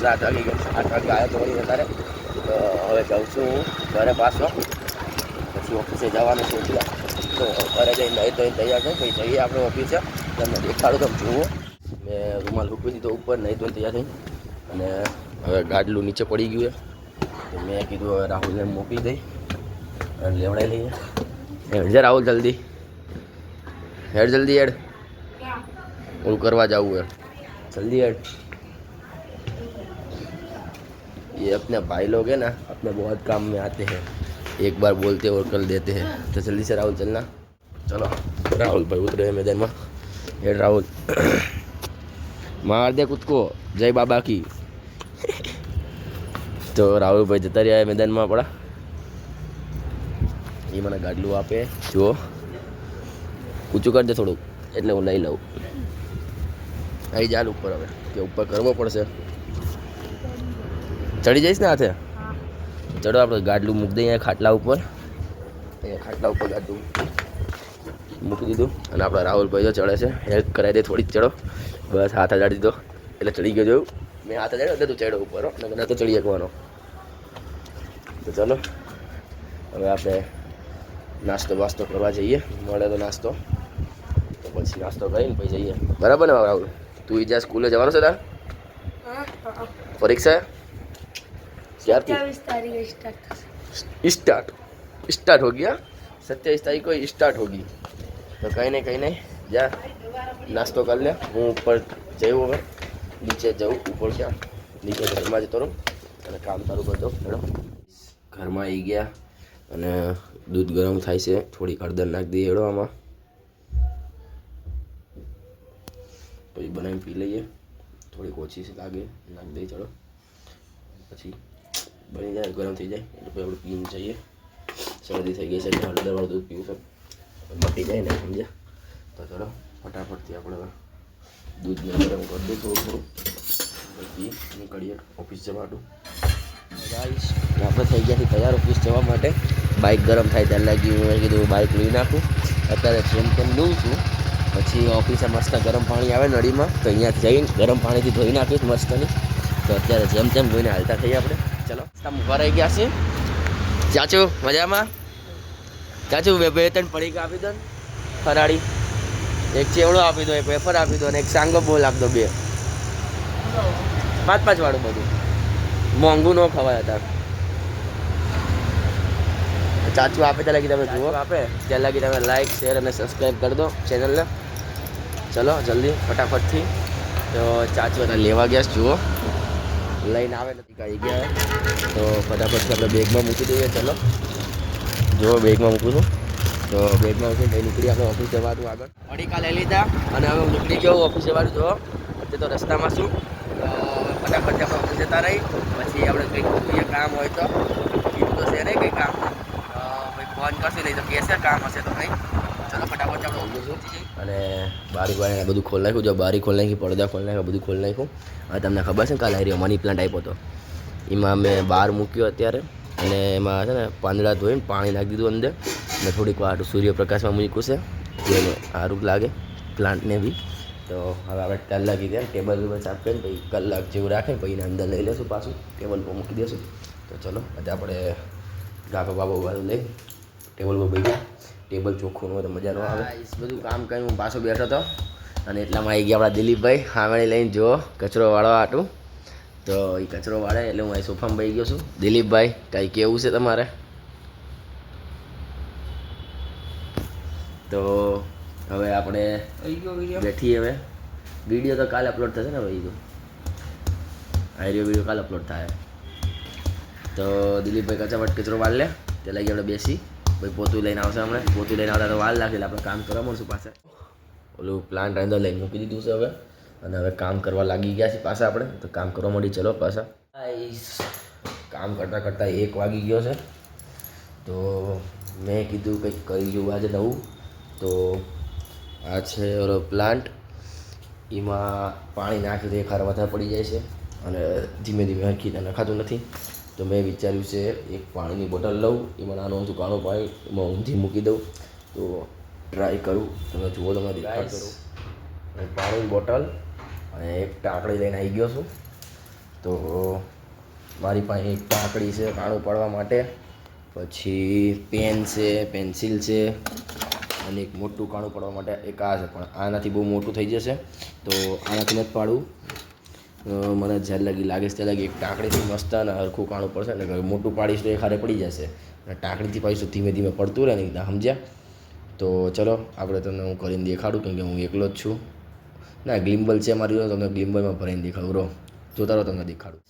7 વાગી ગયા. 8 વાગે આવ્યો તો વળી વધારે. તો હવે જાઉં છું હું ઘરે પાછો, પછી ઓફિસે જવાનું છે. એટલે તો ઘરે જઈને નહીં તો તૈયાર થઈ પછી જઈએ આપણે ઓફિસે. તમને દેખાડું તમે જુઓ. મેં રૂમાલ મૂકી દીધો ઉપર, નહીં તો તૈયાર થઈ. અને હવે ગાડલું નીચે પડી ગયું તો મેં કીધું હવે રાહુલને મૂકી દઈ અને લેવડાવી લઈએ. હેડ છે રાહુલ, જલ્દી હેડ, જલ્દી હેડ, ઓલું કરવા જવું है, जल्दी हट. ये अपने भाई लोग हैं ना, अपने बहुत काम में आते हैं, एक बार बोलते और कर देते हैं. तो जल्दी से राहुल चलना. चलो राहुल भाई उतरे मैदान में. हेड राहुल, मार दे खुद को, जय बाबा की. तो राहुल भाई जता रहा है मैदान में पड़ा. ये मैंने गाडलू आपे जो ऊँचું कर दे થોડુંક એટલે હું લઈ લઉં. અહીં ચાલ ઉપર, હવે કે ઉપર કરવો પડશે. ચડી જઈશ ને હાથે? ચડો આપણે ગાડલું મૂકી દઈએ ખાટલા ઉપર. અહીંયા ખાટલા ઉપર ગાડલું મૂકી દીધું અને આપણા રાહુલભાઈ જો ચડે છે. હેલ્પ કરાવી દે થોડીક, ચડો બસ. હાથ અડાડી દીધો એટલે ચડી ગયો. જોયું મેં હાથ અડાડ્યો એટલે તું ચડ્યો ઉપર હો, નકર તો ચડી શકવાનો. તો ચલો હવે આપણે નાસ્તો વાસ્તો કરવા જઈએ. મળે તો નાસ્તો, તો પછી નાસ્તો કરીને પછી જઈએ. બરાબર ને રાહુલ? તું ઈજા સ્કૂલે જવાનો છે તાર? પરીક્ષા ક્યારથી? 27 तारीख स्टार्ट हो गया. 27 तारीख को स्टार्ट होगी. तो कहीं नहीं जा नाश्तो कर ले. હું ઉપર જયો, હવે નીચે જાઉં. ઉપર ક્યાં? નીચે ઘરમાં જતો રહું અને કામ તારું કરતો. ચલો ઘરમાં આવી ગયા અને દૂધ ગરમ થાય છે. થોડી હળદર નાખી દઈએ એડો આમાં, પછી બનાવીને પી લઈએ. થોડીક ઓછી લાગે નાખી દઈએ. ચલો પછી બની જાય, ગરમ થઈ જાય એટલે પછી આપણે પીને જઈએ. શરદી થઈ ગઈ છે એટલે હળદરવાળું દૂધ પીવું છે, મટી જાય ને, સમજ્યા? તો ચલો ફટાફટથી આપણે દૂધને ગરમ કરી દઈએ થોડું પછી નીકળીએ ઓફિસ જવાનું. ગાઈસ આપણે થઈ ગયા છીએ તૈયાર ઓફિસ જવા માટે. બાઇક ગરમ થાય ત્યારે લાગી મેં કીધું બાઇક લઈ નાખું. અત્યારે જેમ તેમ લઉં છું, પછી ઓફિસે મસ્ત ગરમ પાણી આવે નળીમાં, તો અહીંયાથી જઈને ગરમ પાણીથી ધોઈ નાખીશ મસ્તની. તો અત્યારે જેમ તેમ ધોઈને હાલતા થઈએ આપણે. ચલો ઊભા રહી ગયા છે. ચાચુ મજામાં? ચાચુ બે ત્રણ પડીકા આપી દો ને ફરાળી. એક ચેવડો આપી દો, એક વેફર આપી દો અને એક સાંગો બોલ આપી દો. 2 5 વાળું બધું મોંઘું ન ખવાય હતા. ચાચુ આપે ત્યાં લાગી તમે જુઓ, આપે ત્યાં લાગી તમે લાઈક શેર અને સબસ્ક્રાઈબ કરી દો ચેનલને. ચલો જલ્દી ફટાફટથી. તો ચાચુ હતા લેવા ગયા જુઓ, લઈને આવે નથી કાંઈ ગયા. તો ફટાફટથી આપણે બેગમાં મૂકી દઈએ. ચલો જુઓ બેગમાં મૂકું છું. તો બેગમાં મૂકીને ભાઈ નીકળી આપણે ઓફિસ જવાનું આગળ. પડીકા લઈ લીધા અને હવે હું નીકળી ગયો ઓફિસ જવાનું. જુઓ અત્યારે તો રસ્તામાં છું. ફટાફટ આપણે ઓફિસ જતા રહી. પછી આપણે કંઈક કામ હોય તો કીધું તો છે નહીં કંઈ કામ, ભાઈ ફોન કરશે, નહીં તો કહેશે કામ હશે તો કંઈ. ચલો ફટાફટ આપણે ઓફિસ છું. અને બારી બારી બધું ખોલી નાખ્યું. જો બારી ખોલી નાખી, પડદા ખોલી નાખ્યા, બધું ખોલી નાખ્યું. હવે તમને ખબર છે ને કાલે આવ્યો મની પ્લાન્ટ આપ્યો હતો, એમાં મેં બહાર મૂક્યો અત્યારે. અને એમાં છે ને પાંદડા ધોઈને પાણી નાખી દીધું અંદર અને થોડીક વાર સૂર્યપ્રકાશમાં મૂક્યું છે, જેને સારું લાગે પ્લાન્ટને બી. તો હવે આપણે કલાક કીધા ટેબલ ઉપર સાફ કરીને પછી કલાક જેવું રાખીને પછી એને અંદર લઈ લઈશું, પાછું ટેબલ પર મૂકી દઈશું. તો ચલો આજે આપણે ગાભા બાબા વાળું લઈ ટેબલ પર બેસી. ટેબલ ચોખ્ખું ન હોય તો મજા ન આવે. બધું કામ કરીને હું પાછો બેઠો હતો અને એટલામાં આવી ગયા આપણા દિલીપભાઈ હામેણી લઈને. જુઓ કચરો વાળવા હાટું. તો એ કચરો વાળે એટલે હું અહીં સોફામાં બેસી ગયો છું. દિલીપભાઈ કાંઈ કેવું છે તમારે? તો હવે આપણે બેઠીએ. હવે વિડીયો તો કાલે અપલોડ થશે ને ભાઈ? તો આ વિડીયો કાલે અપલોડ થાય. તો દિલીપભાઈ કચાપટ કચરો વાળ લે તે લાગી આપણે બેસી. ભાઈ પોતું લઈને આવશે હમણાં. પોતું લઈને આવતા તો વાર લાગે એટલે આપણે કામ કરવા મળશું પાછા. ઓલું પ્લાન્ટ અંદર લઈને મૂકી દીધું છે હવે, અને હવે કામ કરવા લાગી ગયા છે પાછા આપણે. તો કામ કરવા માંડી. ચલો પાછા. કામ કરતાં કરતાં 1 વાગી ગયો છે. તો મેં કીધું કંઈક કરી જોવું આજે નવું. તો આ છે ઓલો પ્લાન્ટ, એમાં પાણી નાખી દે ખાર વધારે પડી જાય છે અને ધીમે ધીમે હરખી નખાતું નથી. તો મેં વિચાર્યું છે એક પાણીની બોટલ લઉં, એમાં નાનું અમથું કાણું પાણી એમાં ઊંધી મૂકી દઉં. તો ટ્રાય કરું. તમે જુઓ, તમે દેખાડ કરું. પાણીની બોટલ અને એક ટાંકડી લઈને આવી ગયો છું. તો મારી પાસે એક કાકડી છે કાણું પાડવા માટે, પછી પેન છે, પેન્સિલ છે, અને એક મોટું કાણું પાડવા માટે એક આ છે, પણ આનાથી બહુ મોટું થઈ જશે તો આનાથી નથી પાડવું. મને જ્યારે લગી લાગે છે ત્યાં લગી એક ટાંકડીથી મસ્ત અને હરખું કાણું પડશે ને, મોટું પાડીશ તો એ ખારે પડી જશે, અને ટાંકડીથી પાડીશ તો ધીમે ધીમે પડતું રહે ને એકદમ, સમજ્યા? તો ચલો આપણે તમને હું કરીને દેખાડું, કેમ કે હું એકલો જ છું. ના ગ્લિમ્બલ છે મારી જોડે, તમને ગ્લિમ્બલમાં ભરીને દેખાડું. રહો જોતા રહો, તમને દેખાડું.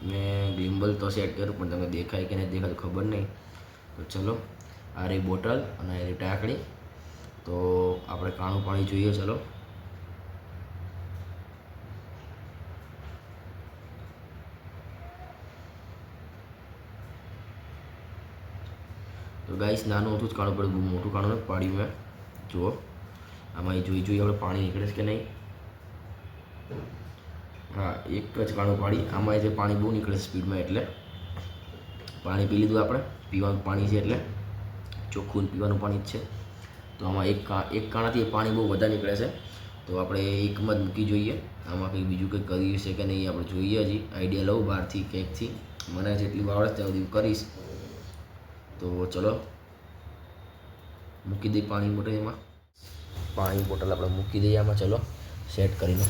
મેં ગ્લિમ્બલ તો સેટ કર્યું પણ તમને દેખાય કે નહીં દેખાય ખબર નહીં. તો ચલો આ રહી બોટલ અને આ રહી ટાંકડી. તો આપણે કાણું પાણી જોઈએ. ચલો તો ગાઈસ નાનું હતું જ કાણું પડ્યું, બહુ મોટું કાણું નથી પાડ્યું મેં. જુઓ આમાં એ જોઈ આપણે પાણી નીકળે છે કે નહીં. હા એક જ કાણું પાડી, આમાં જે પાણી બહુ નીકળે છે સ્પીડમાં, એટલે પાણી પી લીધું આપણે. પીવાનું પાણી છે એટલે ચોખ્ખું પીવાનું પાણી જ છે. તો આમાં એક કાણાથી પાણી બહુ વધારે નીકળે છે, તો આપણે એકમાં જ મૂકી જોઈએ. આમાં કંઈ બીજું કંઈક કર્યું છે કે નહીં આપણે જોઈએ. હજી આઈડિયા લઉં બહારથી કંઈકથી, મને જેટલી આવડે ત્યાં સુધી કરીશ. તો ચલો મૂકી દઈએ પાણી બોટલ. એમાં પાણી બોટલ આપણે મૂકી દઈએ આમાં. ચલો સેટ કરીને.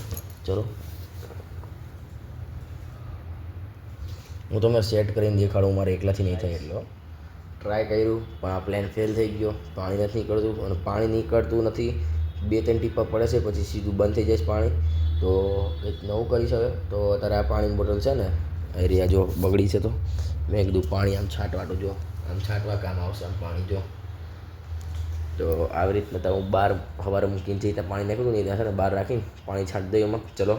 ચલો હું તમને સેટ કરીને દેખાડું, મારે એકલાથી નહીં થાય એટલો. ટ્રાય કર્યું પણ આ પ્લાન ફેલ થઈ ગયો. પાણી નથી નીકળતું, અને પાણી નીકળતું નથી. 2-3 ટીપા પડે છે પછી સીધું બંધ થઈ જાય છે પાણી. તો એક નવું કરી શકે. તો અત્યારે આ પાણીની બોટલ છે ને એરિયા જો બગડી છે, તો મેં કીધું પાણી આમ છાંટવાટું, જો આમ છાંટવા કામ આવશે આમ પાણી. જો તો આવી રીતના હું બહાર સવારે મૂકીને જે રીતે પાણી નાખ્યું નહીં ત્યાં છે ને બહાર રાખીને પાણી છાંટી દઈએ એમાં. ચલો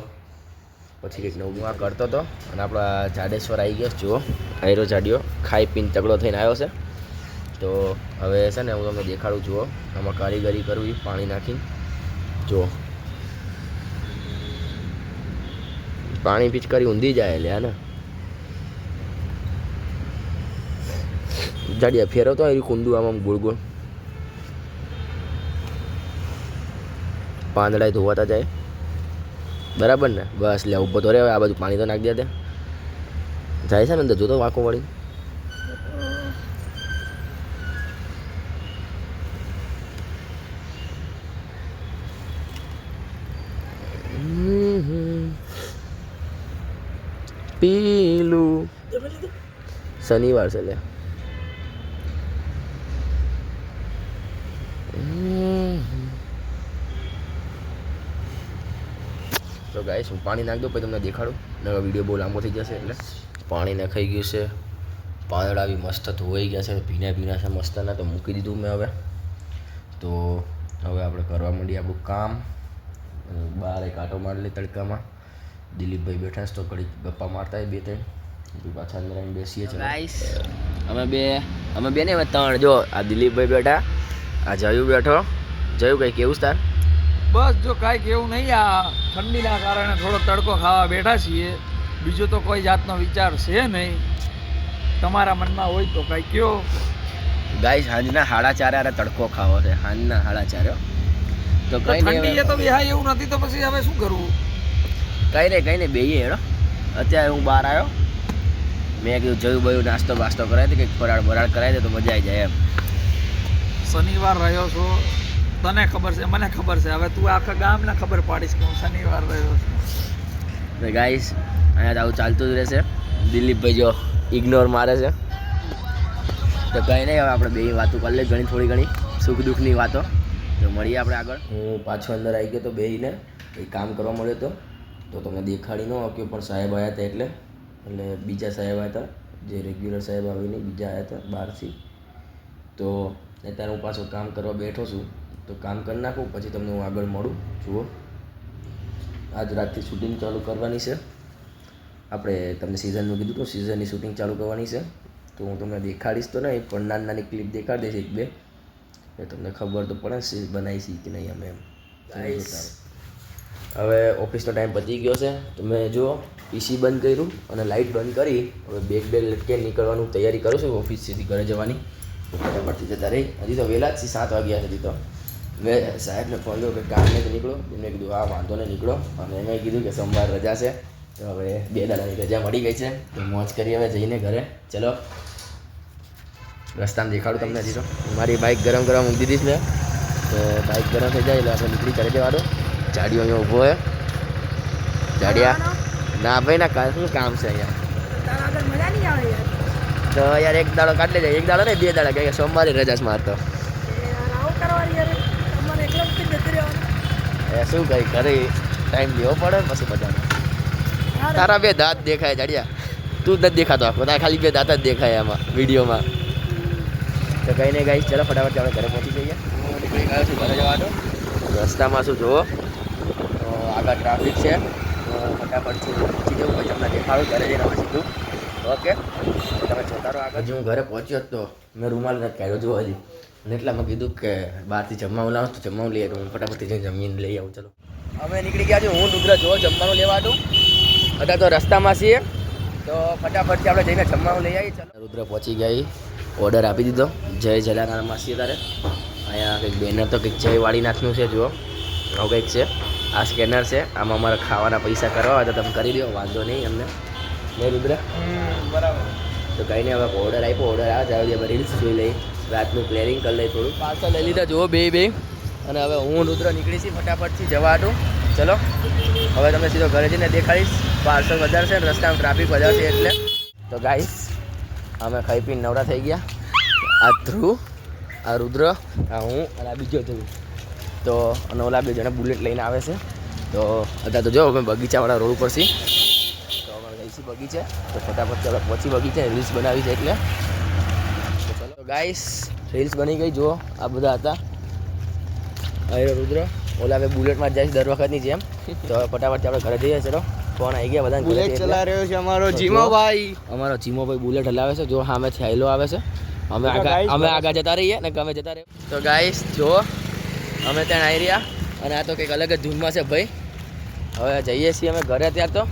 પછી કંઈક નવું આ કરતો હતો, અને આપણા જાડેશ્વર આવી ગયા. જુઓ આયરો જાડ્યો ખાઈ પીને તગડો થઈને આવ્યો છે. તો હવે છે ને હું તમને દેખાડું. જુઓ આમાં કારીગરી કરવી પાણી નાખીને. જુઓ પાણી પિચકારી ઊંધી જાય એટલે ને જાડિયા ફેરવતો એ કુંદું આમ ગોળ ગોળ પાંદડા ધોવાતા જાય. બરાબર ને? બસ લે ઊભો તો રે. આ બાજુ પાણી તો નાખી દે. જાય છે ને અંદર જોતો વાંકો વળી. પીલું શનિવાર છે લે. તો ગાઈસ હું પાણી નાખી દઉં પછી તમને દેખાડું. નવો વિડીયો બહુ લાંબો થઈ જશે એટલે. પાણી નખાઈ ગયું છે, પાંદડા બી મસ્ત ધોવાઈ ગયા છે, ભીના ભીના છે મસ્તના. તો મૂકી દીધું મેં હવે. તો હવે આપણે કરવા માંડીએ આપણું કામ. બહાર એક આંટો મારી લે તડકામાં. દિલીપભાઈ બેઠા છે તો ઘડી ગપ્પા મારતા હોય 2-3, પાછા અંદર આવીને બેસીએ છીએ. ગાઈસ અમે બે ને 3. જો આ દિલીપભાઈ બેઠા, આ જયું બેઠો. જયું કંઈ કેવું તાર? બસ જો કાંઈ કેવું નહીં. આ ઠંડીના કારણે થોડો તડકો ખાવા બેઠા છીએ. બીજો તો કોઈ જાતનો વિચાર છે નહીં. તમારા મનમાં હોય તો કાંઈ કયો. ગાઈસ સાંજના 4:30 તડકો ખાવો છે. સાંજના 4:30. તો કઈ ઠંડી એ તો વિહાય એવું નથી, તો પછી હવે શું કરવું? કઈ નહીં બેહીએ હેડો. અત્યારે હું બહાર આવ્યો, મેં કીધું જયું બયું નાસ્તો બાસ્તો કરાવી દે, કંઈક ફરાળ બરાળ કરાવી દે તો મજા આવી જાય એમ. શનિવાર રહ્યો છો, તને ખબર છે, મને ખબર છે. હવે તું આખા ગામને ખબર પાડીશ કે હું શનિવાર રહ્યો છું. ગાઈસ અહીંયા આવું ચાલતું જ રહેશે. દિલીપભાઈ જો ઇગ્નોર મારે છે. તો કંઈ નહીં, હવે આપણે બે વાતો કરી લઈએ ઘણી થોડી ઘણી સુખ દુઃખની વાતો. તો મળીએ આપણે આગળ. હું પાછો અંદર આવી ગયો તો બેહીને કંઈ કામ કરવા મળ્યો હતો, તો તમને દેખાડી ન આપ્યો. પણ સાહેબ આવ્યા હતા એટલે બીજા સાહેબ આવ્યા હતા, જે રેગ્યુલર સાહેબ આવીને બીજા આવ્યા હતા બહારથી. તો અત્યારે હું પાછું કામ કરવા બેઠો છું. તો કામ કરી નાખું પછી તમને હું આગળ મળું. જુઓ આજ રાતથી શૂટિંગ ચાલુ કરવાની છે. આપણે તમને સિઝનનું કીધું તો સિઝનની શૂટિંગ ચાલુ કરવાની છે. તો હું તમને દેખાડીશ તો નહીં, પણ નાની ક્લિપ દેખાડી દઈશ 1-2, એટલે તમને ખબર તો પડે ને બનાવીશી કે નહીં અમે એમ. હવે ઓફિસનો ટાઈમ પતી ગયો છે. તો મેં જો પીસી બંધ કર્યું અને લાઇટ બંધ કરી. હવે બેગ લટકે નીકળવાનું તૈયારી કરું છું ઓફિસથી ઘરે જવાની. ફટાફટથી જતા રહી. હજી તો વહેલા જ 7 વાગ્યા સુધી. તો મેં સાહેબને ફોન કર્યો કે કામ નહીં નીકળો. એમને કીધું હા વાંધો નહીં નીકળો. અને એમણે કીધું કે સોમવાર રજા છે તો હવે 2 દાડાની રજા મળી ગઈ છે તો મોજ કરી હવે જઈને ઘરે. ચલો રસ્તામાં દેખાડું તમને હજી તો. મારી બાઇક ગરમ કરવા મૂકી દીધી છે તો બાઇક ગરમ થઈ જાય એટલે આપણે નીકળી કરી દેવાનું. જાડીઓ અહીંયા ઊભો હોય. જાડિયા ના ભાઈ ના શું કામ છે અહીંયા? તો યાર એક દાડો કાઢી લેજે. એક દાડો ને 2 દાડા કે સોમવારે રજા છે મારતો. એ શું કઈ ઘરે ટાઈમ લેવો પડે ને પછી બધાને. તારા 2 દાંત દેખાય જાડિયા. તું જ નથી દેખાતો આખો. તારા ખાલી 2 દાંત જ દેખાય આમાં વિડીયોમાં. તો કંઈ નહીં ગાઈસ, ચલો ફટાફટ આપણે ઘરે પહોંચી જઈએ. હું નીકળી ગયો છું ઘરે જવાનો. રસ્તામાં શું જુઓ તો આગળ ટ્રાફિક છે તો ફટાફટથી પહોંચી જવું. પછી તમને દેખાડું ઘરે જઈને પછી સીધું. ઓકે તમે જોતા રહો આગળ. હજી હું ઘરે પહોંચ્યો જ તો મેં રૂમાલ નથી કાઢ્યો જો હજી. અને એટલા મેં કીધું કે બહારથી જમવાનું લાવું તો જમવાનું લઈ આવું. હું ફટાફટથી જઈને જમીને લઈ આવું. ચલો અમે નીકળી ગયા છું. હું રુદ્ર જો જમવાનું લેવા હતું. અત્યારે તો રસ્તામાં છીએ તો ફટાફટથી આપણે જઈને જમવાનું લઈ આવી. ચલો રુદ્ર પહોંચી ગયા. ઓર્ડર આપી દીધો. જય જલારામમાં છીએ તારે. અહીંયા કંઈક બેનર તો કંઈક જય વાળીનાથનું છે જુઓ. આવું કંઈક છે. આ સ્કેનર છે. આમાં અમારે ખાવાના પૈસા કરવા હોય તો તમે કરી દો, વાંધો નહીં અમને. નહીં રુદ્ર બરાબર. તો કંઈ નહીં, હવે ઓર્ડર આપ્યો. ઓર્ડર આવે જાવ હવે રીલ્સ જોઈ લઈ. રાતનું પ્લેનિંગ કરી લઈ. થોડું પાર્સલ લઈ લીધા જુઓ બે. અને હવે હું રુદ્ર નીકળી છીએ ફટાફટથી જવા હતું. ચલો હવે તમને સીધો ઘરે જઈને દેખાડીશ. પાર્સલ વધારે છે ને રસ્તામાં ટ્રાફિક વધારે છે એટલે. તો ગાઈસ અમે ખાઈ પીને નવરા થઈ ગયા. આ ધ્રુવ, આ રુદ્ર, આ હું અને આ બીજો ધ્રુવ. તો અને ઓલા 2 જણા બુલેટ લઈને આવે છે. તો અત્યારે તો જો અમે બગીચાવાળા રોડ ઉપર છીએ. તો અમે ગઈ બગીચે તો ફટાફટ ચાલો પહોંચી બગીચે. રીલ્સ બનાવી છે એટલે. તો ચલો ગાઈસ રીલ્સ બની ગઈ. જુઓ આ બધા હતા. અહીં રુદ્ર ઓલા હવે બુલેટમાં જાય છે દર વખતની જેમ. તો હવે ફટાફટ આપણે ઘરે જઈએ. ચલો ફોન આવી ગયા બધા. બુલેટ ચલા રહ્યો છે અમારો જીમોભાઈ. અમારો જીમોભાઈ બુલેટ હલાવે છે. જો સામેથી હાઈલો આવે છે. અમે આગળ જતા રહીએ ને અમે જતા રહીએ. તો ગાઈસ જો અમે ત્યાં આવી રહ્યા અને આ તો કંઈક અલગ જ ધૂનમાં છે ભાઈ. હવે જઈએ છીએ અમે ઘરે. ત્યાં તો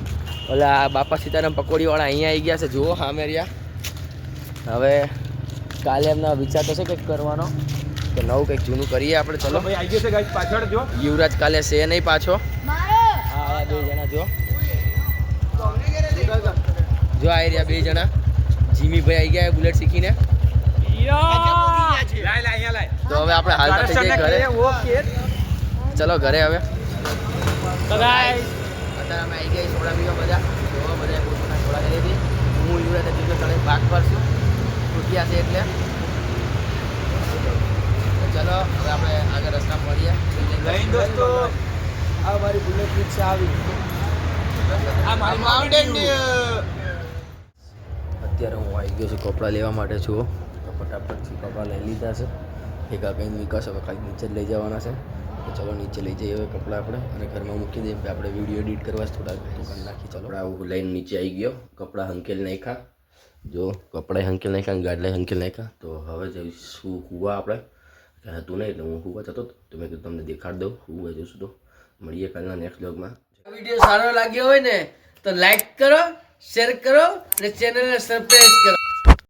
ઓલા બાપા સીતારામ પકોડીવાળા અહીંયા આવી ગયા છે. જુઓ સામે રહ્યા. હવે કાલે એમના વિચાર તો છે કંઈક કરવાનો કે નવું કંઈક જૂનું કરીએ આપણે. ચલો ભાઈ આવી ગયો છે ગાઈસ પાછળ જો. યુવરાજ કાલે છે નહીં પાછો. હા 2 જણા જો આવી રહ્યા 2 જણા. જીમીભાઈ આવી ગયા બુલેટ શીખીને. તો હવે આપણે હાલતા થઈ જઈએ ઘરે. ચલો ઘરે હવે. અત્યારે અમે આવી ગયા સોડા પીવા બધા. જોવા બધા પોતાના સોડા લઈ લીધી. હું યુવરાજ જેટલો તને ભાગ પડશું તૂટ્યા છે એટલે. ચલો હવે આપણે આગળ રસ્તા મળીએ. દોસ્તો આ મારી બુલેટ રિક્ષા આવી. આ મારી માઉન્ટેન અત્યારે હું આવી ગયો છું કપડાં લેવા માટે. જુઓ તો ફટાફટથી કપડાં લઈ લીધા છે. એક આ કંઈ નીકળશે હવે ખાલી નીચે જ લઈ જવાના છે. તો ચલો નીચે લઈ જઈએ હવે કપડાં આપણે અને ઘરમાં મૂકી દઈએ. આપણે વિડીયો એડિટ કરવા થોડા દુકાન નાખી. ચલો આવું લઈને નીચે આવી ગયો. કપડાં હંકેલ નાખ્યા. જો કપડાં હંકેલ નાખ્યા અને ગાડલા હંકેલ નાખ્યા. તો હવે જઈશું હુવા આપણે. હતું નહીં એટલે હું હુવા જતો તો મેં કીધું તમને દેખાડ દઉં. હુવા જઈશું તો મળીએ કાલના નેક્સ્ટ બ્લોગમાં. વિડીયો સારો લાગ્યો હોય ને તો લાઈક કરો, શેર કરો અને ચેનલને સબસ્ક્રાઇબ કરો.